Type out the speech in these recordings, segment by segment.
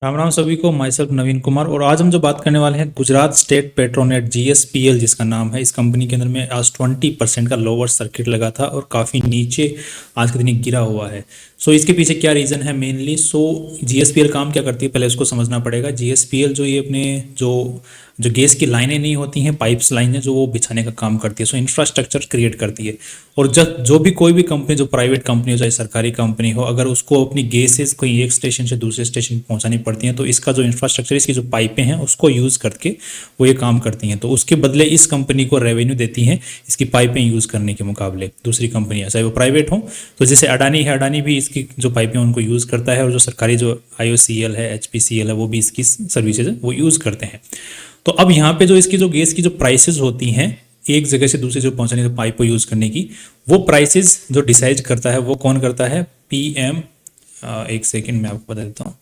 राम राम सभी को। My self नवीन कुमार, और आज हम जो बात करने वाले हैं गुजरात स्टेट पेट्रोनेट जीएसपीएल जिसका नाम है। इस कंपनी के अंदर में आज 20% का लोअर सर्किट लगा था और काफ़ी नीचे आज के दिन गिरा हुआ है। सो इसके पीछे क्या रीज़न है मेनली। सो जीएसपीएल काम क्या करती है पहले उसको समझना पड़ेगा। जीएसपीएल जो ये अपने जो जो गैस की लाइनें नहीं होती हैं, पाइप्स लाइनें जो वो बिछाने का काम करती है। सो इंफ्रास्ट्रक्चर क्रिएट करती है। और जब जो भी कोई भी कंपनी, जो प्राइवेट कंपनी हो चाहे सरकारी कंपनी हो, अगर उसको अपनी गैसेज कोई एक स्टेशन से दूसरे स्टेशन पहुंचानी पड़ती हैं तो इसका जो इंफ्रास्ट्रक्चर, इसकी जो पाइपें हैं उसको यूज़ करके वो ये काम करती हैं। तो उसके बदले इस कंपनी को रेवेन्यू देती हैं इसकी पाइपें यूज़ करने के मुकाबले दूसरी कंपनियां, चाहे वो प्राइवेट हों। तो जैसे अडानी है, अडानी भी इसकी जो पाइपें उनको यूज़ करता है, और जो सरकारी जो IOCL है, HPCL है, वो भी इसकी सर्विसेज वो यूज़ करते हैं। तो अब यहाँ पे जो इसकी जो गैस की जो प्राइसेस होती हैं एक जगह से दूसरी जो पहुंचाने की पाइप को यूज़ करने की, वो प्राइसेस जो डिसाइड करता है वो कौन करता है? PM। एक सेकेंड में आपको बता देता हूँ।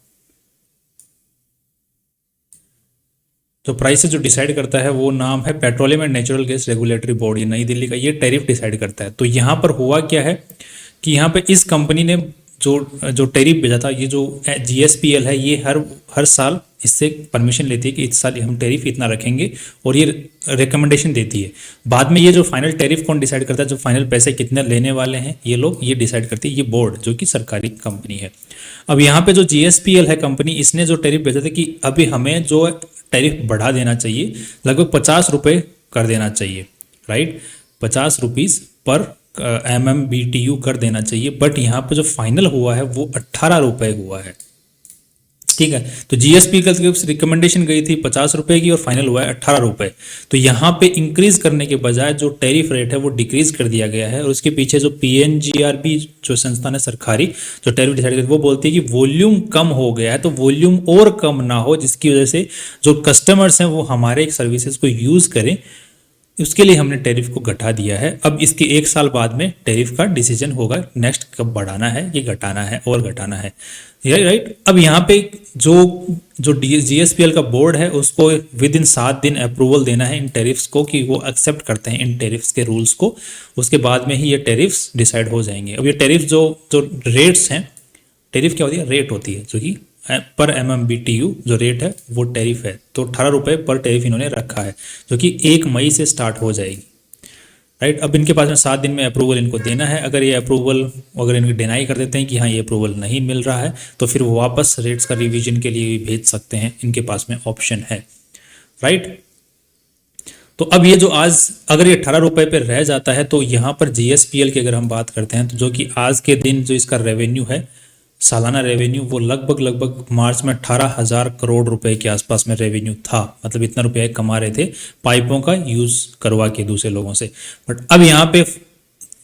जो प्राइसेस जो डिसाइड करता है वो नाम है petroleum and natural gas regulatory board, ये नई दिल्ली का। ये टैरिफ डिसाइड करता है। तो यहाँ पर हुआ क्या है कि यहाँ पे इस कंपनी ने जो जो टैरिफ भेजा था, ये जो GSPL है, ये हर हर साल इससे परमिशन लेती है कि इस साल हम टैरिफ इतना रखेंगे, और ये रिकमेंडेशन देती है। बाद में ये जो फाइनल टैरिफ कौन डिसाइड करता है, जो फाइनल पैसे कितने लेने वाले हैं ये लोग, ये डिसाइड करती है ये बोर्ड, जो कि सरकारी कंपनी है। अब यहाँ पे जो GSPL है कंपनी, इसने जो टैरिफ भेजा था कि अभी हमें जो टैरिफ बढ़ा देना चाहिए, लगभग 50 रुपये कर देना चाहिए, राइट। 50 रुपीज़ पर MMBTU कर देना चाहिए। बट यहाँ पे जो फाइनल हुआ है वो 18 रुपये हुआ है, ठीक है। तो GSP का रिकमेंडेशन गई थी 50 रुपये की और फाइनल हुआ है 18 रुपये। तो यहाँ पे इंक्रीज करने के बजाय जो टैरिफ रेट है वो डिक्रीज कर दिया गया है। और उसके पीछे जो PNGRB जो संस्थान है सरकारी, जो टैरिफ डिसाइड करती है, वो बोलती है कि वॉल्यूम कम हो गया है तो वॉल्यूम और कम ना हो, जिसकी वजह से जो कस्टमर्स हैं वो हमारे सर्विसेज को यूज़ करें, उसके लिए हमने टैरिफ को घटा दिया है। अब इसके 1 साल बाद में टैरिफ का डिसीजन होगा, नेक्स्ट कब बढ़ाना है, ये घटाना है और घटाना है, राइट। अब यहाँ पे जो जो GSPL का बोर्ड है उसको विद इन 7 दिन अप्रूवल देना है इन टैरिफ्स को, कि वो एक्सेप्ट करते हैं इन टैरिफ्स के रूल्स को। उसके बाद में ही ये टैरिफ्स डिसाइड हो जाएंगे। अब ये टैरिफ जो जो रेट्स हैं, टैरिफ क्या होती है? रेट होती है, जो कि पर MMBTU जो रेट है वो टैरिफ है। तो 18 रुपये पर टैरिफ इन्होंने रखा है, जो कि 1 मई से स्टार्ट हो जाएगी, राइट। अब इनके पास में 7 दिन में अप्रूवल इनको देना है। अगर ये अप्रूवल, अगर इनकी डिनाई कर देते हैं कि हाँ ये अप्रूवल नहीं मिल रहा है, तो फिर वो वापस रेट्स का रिवीजन के लिए भी भेज सकते हैं, इनके पास में ऑप्शन है, राइट। तो अब ये जो आज अगर ये 18 रुपये पे रह जाता है, तो यहाँ पर GSPL की अगर हम बात करते हैं, तो जो कि आज के दिन जो इसका रेवेन्यू है, सालाना रेवेन्यू, वो लगभग लगभग मार्च में 18,000 करोड़ रुपए के आसपास में रेवेन्यू था। मतलब इतना रुपया कमा रहे थे पाइपों का यूज़ करवा के दूसरे लोगों से। बट अब यहाँ पे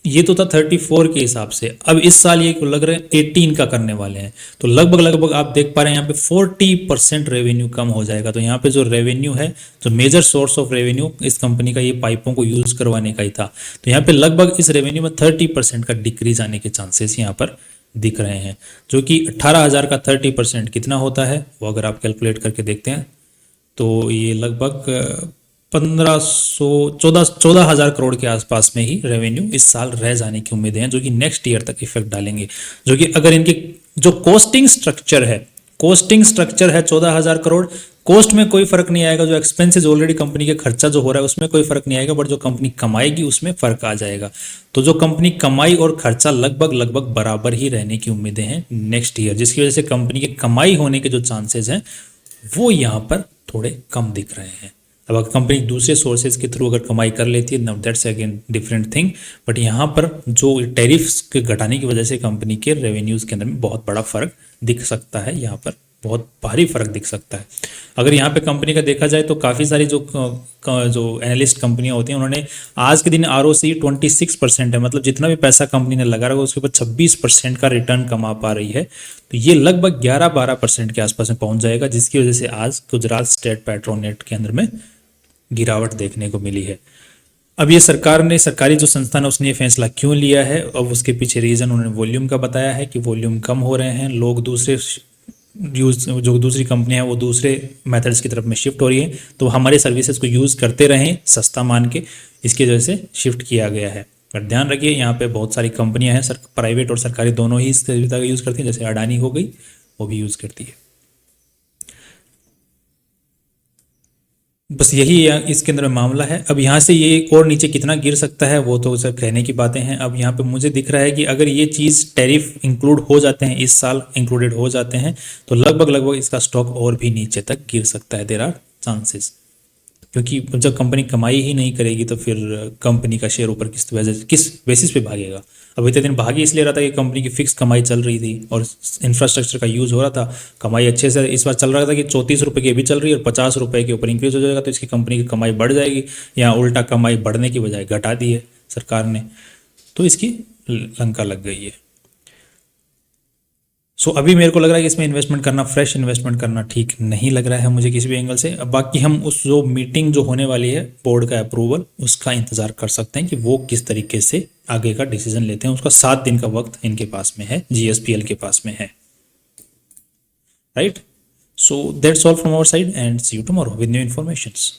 ये तो था 34 के हिसाब से, अब इस साल ये लग रहा है 18 का करने वाले हैं। तो लगभग लगभग आप देख पा रहे हैं यहाँ पे 40% रेवेन्यू कम हो जाएगा। तो यहाँ पे जो रेवेन्यू है, जो मेजर सोर्स ऑफ रेवेन्यू इस कंपनी का ये पाइपों को यूज़ करवाने का ही था, तो यहाँ पे लगभग इस रेवेन्यू में 30% का डिक्रीज आने के चांसेस यहाँ पर दिख रहे हैं। जो कि 18,000 का 30% कितना होता है, वो अगर आप कैलकुलेट करके देखते हैं तो ये लगभग 14,000 के आसपास में ही रेवेन्यू इस साल रह जाने की उम्मीदें हैं, जो कि नेक्स्ट ईयर तक इफेक्ट डालेंगे। जो कि अगर इनके जो कॉस्टिंग स्ट्रक्चर है, 14,000 करोड़, कॉस्ट में कोई फर्क नहीं आएगा। जो एक्सपेंसेस ऑलरेडी कंपनी के खर्चा जो हो रहा है उसमें कोई फर्क नहीं आएगा, बट जो कंपनी कमाएगी उसमें फर्क आ जाएगा। तो जो कंपनी कमाई और खर्चा लगभग लगभग बराबर ही रहने की उम्मीदें हैं नेक्स्ट ईयर, जिसकी वजह से कंपनी के कमाई होने के जो चांसेस हैं वो यहाँ पर थोड़े कम दिख रहे हैं। अब अगर कंपनी दूसरे सोर्सेज के थ्रू अगर कमाई कर लेती है, that's again different thing. But यहाँ पर जो टैरिफ्स के घटाने की वजह से कंपनी के रेवेन्यूज़ के अंदर में बहुत बड़ा फर्क दिख सकता है, यहाँ पर बहुत भारी फर्क दिख सकता है। अगर यहाँ पे कंपनी का देखा जाए तो काफ़ी सारी जो एनालिस्ट कंपनियां होती हैं, उन्होंने आज के दिन ROC 26% है। मतलब जितना भी पैसा कंपनी ने लगा रखा उसके ऊपर 26% का रिटर्न कमा पा रही है। तो ये लगभग 11-12% के आसपास में पहुंच जाएगा, जिसकी वजह से आज गुजरात स्टेट पेट्रोनेट के अंदर में गिरावट देखने को मिली है। अब ये सरकार ने, सरकारी जो संस्थान है उसने ये फैसला क्यों लिया है, अब उसके पीछे रीज़न उन्होंने वॉल्यूम का बताया है कि वॉल्यूम कम हो रहे हैं, लोग दूसरे जो दूसरी कंपनियां हैं वो दूसरे मेथड्स की तरफ में शिफ्ट हो रही है, तो हमारे सर्विसेज को यूज़ करते रहें सस्ता मान के, इसकी वजह से शिफ्ट किया गया है। पर ध्यान रखिए यहाँ पे बहुत सारी कंपनियां हैं, प्राइवेट और सरकारी दोनों ही इस सुविधा का यूज़ करती हैं। जैसे अडानी हो गई, वो भी यूज़ करती है। बस यही इसके अंदर मामला है। अब यहाँ से ये और नीचे कितना गिर सकता है वो तो सर कहने की बातें हैं। अब यहाँ पे मुझे दिख रहा है कि अगर ये चीज़ टैरिफ इंक्लूड हो जाते हैं, इस साल इंक्लूडेड हो जाते हैं, तो लगभग लगभग इसका स्टॉक और भी नीचे तक गिर सकता है, देयर आर चांसेस। क्योंकि जब कंपनी कमाई ही नहीं करेगी तो फिर कंपनी का शेयर ऊपर किस बेसिस पे भागेगा। अब इतने दिन भागी इसलिए रहा था कि कंपनी की फिक्स कमाई चल रही थी और इंफ्रास्ट्रक्चर का यूज़ हो रहा था, कमाई अच्छे से इस बार चल रहा था कि 34 रुपये की भी चल रही है और 50 रुपये के ऊपर इंक्रीज हो जाएगा तो इसकी कंपनी की कमाई बढ़ जाएगी। यहाँ उल्टा कमाई बढ़ने की बजाय घटा दी है सरकार ने, तो इसकी लंका लग गई है। सो अभी मेरे को लग रहा है कि इसमें इन्वेस्टमेंट करना, फ्रेश इन्वेस्टमेंट करना ठीक नहीं लग रहा है मुझे किसी भी एंगल से। अब बाकी हम उस जो मीटिंग जो होने वाली है बोर्ड का अप्रूवल, उसका इंतज़ार कर सकते हैं कि वो किस तरीके से आगे का डिसीजन लेते हैं। उसका 7 दिन का वक्त इनके पास में है, GSPL के पास में है, right. So that's all from our side and see you tomorrow with new informations.